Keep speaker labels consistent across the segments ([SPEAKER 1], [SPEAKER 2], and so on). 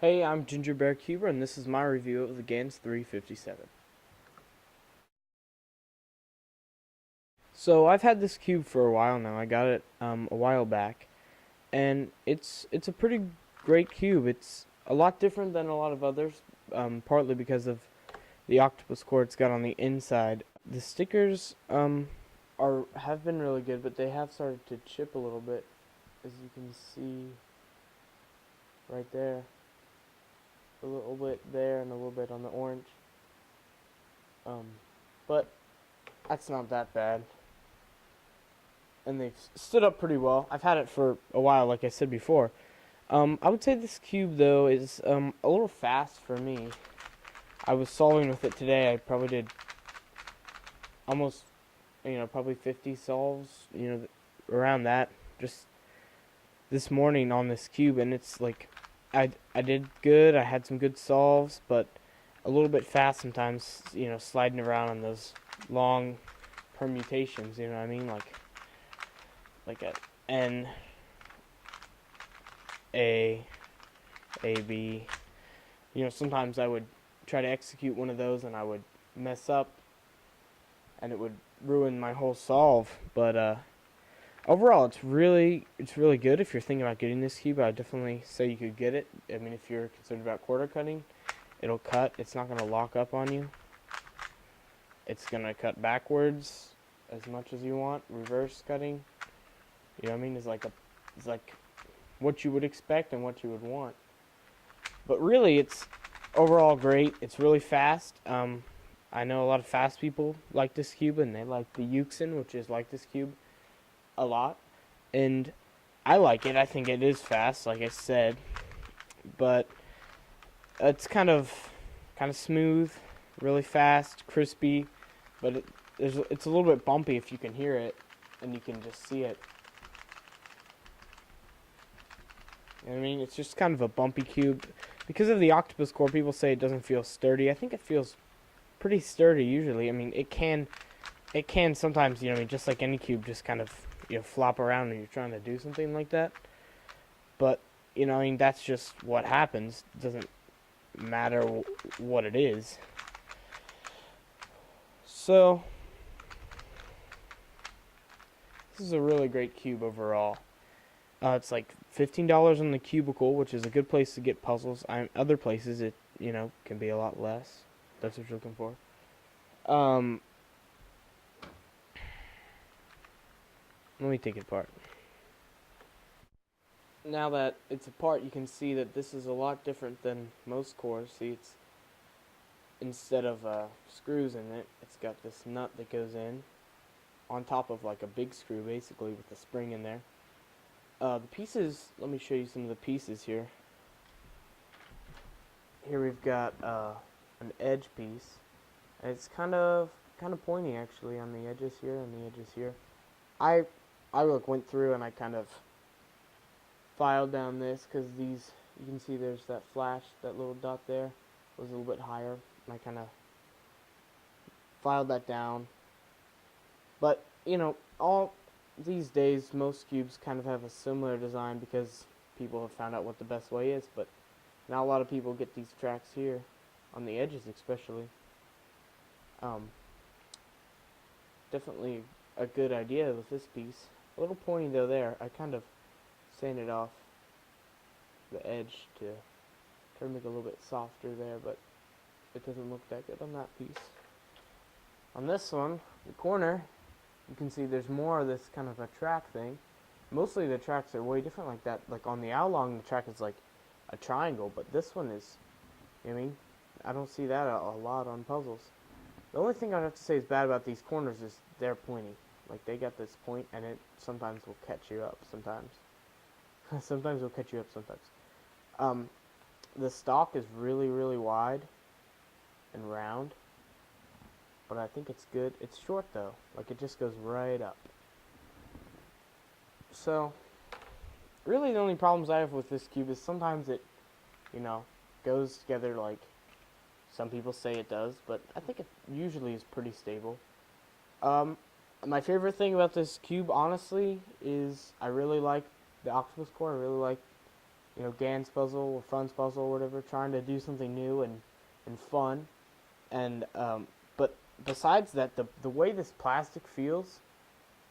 [SPEAKER 1] Hey, I'm GingerBearCuber, and this is my review of the Gans 357. So I've had this cube for a while now. I got it a while back, and it's a pretty great cube. It's a lot different than a lot of others, partly because of the octopus core it's got on the inside. The stickers have been really good, but they have started to chip a little bit, as you can see right there. A little bit there and a little bit on the orange. But that's not that bad. And they've stood up pretty well. I've had it for a while, like I said before. I would say this cube, though, is a little fast for me. I was solving with it today. I probably did almost, probably 50 solves, around that, just this morning on this cube. And it's like, I did good. I had some good solves, but a little bit fast sometimes, sliding around on those long permutations, you know what I mean? Like a N, A, B. Sometimes I would try to execute one of those and I would mess up and it would ruin my whole solve. But overall, it's really good. If you're thinking about getting this cube, I would definitely say you could get it. I mean, if you're concerned about quarter cutting, it'll cut. It's not going to lock up on you. It's going to cut backwards as much as you want. Reverse cutting, you know what I mean? It's like what you would expect and what you would want. But really, it's overall great. It's really fast. I know a lot of fast people like this cube, and they like the Euxin, which is like this cube, a lot. And I like it. I think it is fast, like I said. But it's kind of smooth, really fast, crispy. But it's a little bit bumpy if you can hear it, and you can just see it. I mean, it's just kind of a bumpy cube. Because of the octopus core, people say it doesn't feel sturdy. I think it feels pretty sturdy usually. I mean, it can sometimes, just like any cube, just kind of, flop around when you're trying to do something like that. But, that's just what happens. It doesn't matter what it is. So, this is a really great cube overall. It's like $15 on the Cubicle, which is a good place to get puzzles. Other places it can be a lot less. That's what you're looking for. Let me take it apart. Now that it's apart, you can see that this is a lot different than most cores. See, it's instead of screws in it, it's got this nut that goes in on top of like a big screw, basically, with the spring in there. The pieces, let me show you some of the pieces here. Here we've got an edge piece. And it's kind of pointy actually on the edges here and the edges here. I went through and I kind of filed down this because these, you can see there's that flash, that little dot there was a little bit higher. And I kind of filed that down. But, all these days, most cubes kind of have a similar design because people have found out what the best way is, but not a lot of people get these tracks here, on the edges especially. Definitely a good idea with this piece. A little pointy though there. I kind of sanded off the edge to try to make it a little bit softer there, but it doesn't look that good on that piece. On this one, the corner, you can see there's more of this kind of a track thing. Mostly the tracks are way different like that. Like on the Owl-Long, the track is like a triangle, but this one is, I don't see that a lot on puzzles. The only thing I have to say is bad about these corners is they're pointy. Like they got this point, and it sometimes will catch you up. Sometimes it'll catch you up sometimes. The stalk is really wide and round. But I think it's good. It's short though. Like it just goes right up. So, really the only problems I have with this cube is sometimes it, goes together like some people say it does. But I think it usually is pretty stable. My favorite thing about this cube, honestly, is I really like the octopus core. I really like Gans puzzle or Fun's puzzle or whatever, trying to do something new and fun. And but besides that, the way this plastic feels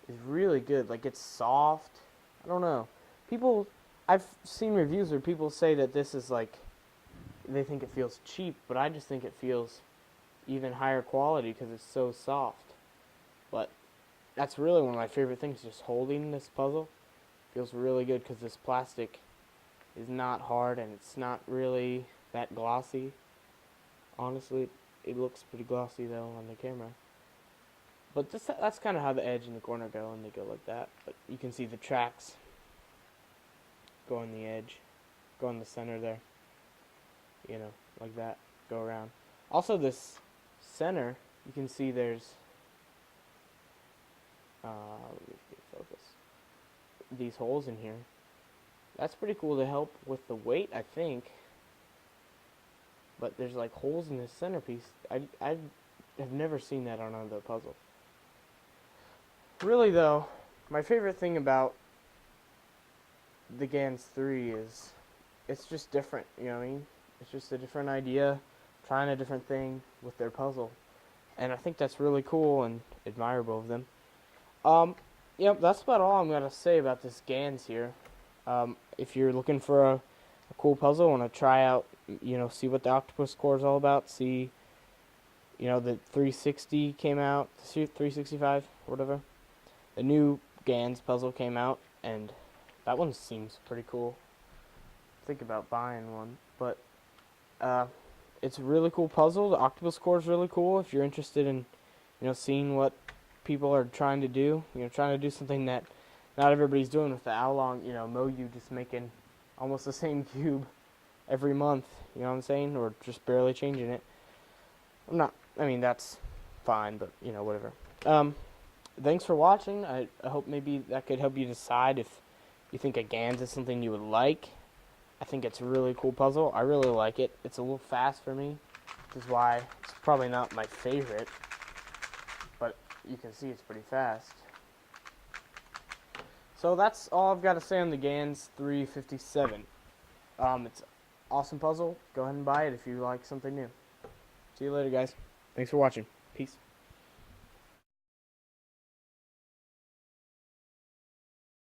[SPEAKER 1] is really good. Like, it's soft. I don't know. People, I've seen reviews where people say that this is like, they think it feels cheap, but I just think it feels even higher quality because it's so soft. But that's really one of my favorite things, just holding this puzzle. Feels really good because this plastic is not hard and it's not really that glossy. Honestly, it looks pretty glossy though on the camera. But that's kind of how the edge and the corner go, and they go like that. But you can see the tracks go on the edge, go in the center there. Like that, go around. Also, this center, you can see there's, let me get focus, these holes in here. That's pretty cool to help with the weight, I think. But there's like holes in this centerpiece. I have never seen that on another puzzle. Really though, my favorite thing about the Gans III is it's just different, you know what I mean? It's just a different idea, trying a different thing with their puzzle. And I think that's really cool and admirable of them. Yep, that's about all I'm going to say about this Gans here. If you're looking for a cool puzzle, want to try out, see what the octopus core is all about, see, the 360 came out, 365, whatever. The new Gans puzzle came out, and that one seems pretty cool. Think about buying one, but it's a really cool puzzle. The octopus core is really cool if you're interested in, seeing what people are trying to do. Trying to do something that not everybody's doing with the Owl Moyu, just making almost the same cube every month. You know what I'm saying? Or just barely changing it. That's fine, but whatever. Thanks for watching. I hope maybe that could help you decide if you think a Gans is something you would like. I think it's a really cool puzzle. I really like it. It's a little fast for me, which is why it's probably not my favorite, but you can see it's pretty fast. So that's all I've got to say on the Gans 357. It's an awesome puzzle. Go ahead and buy it if you like something new. See you later, guys. Thanks for watching. Peace.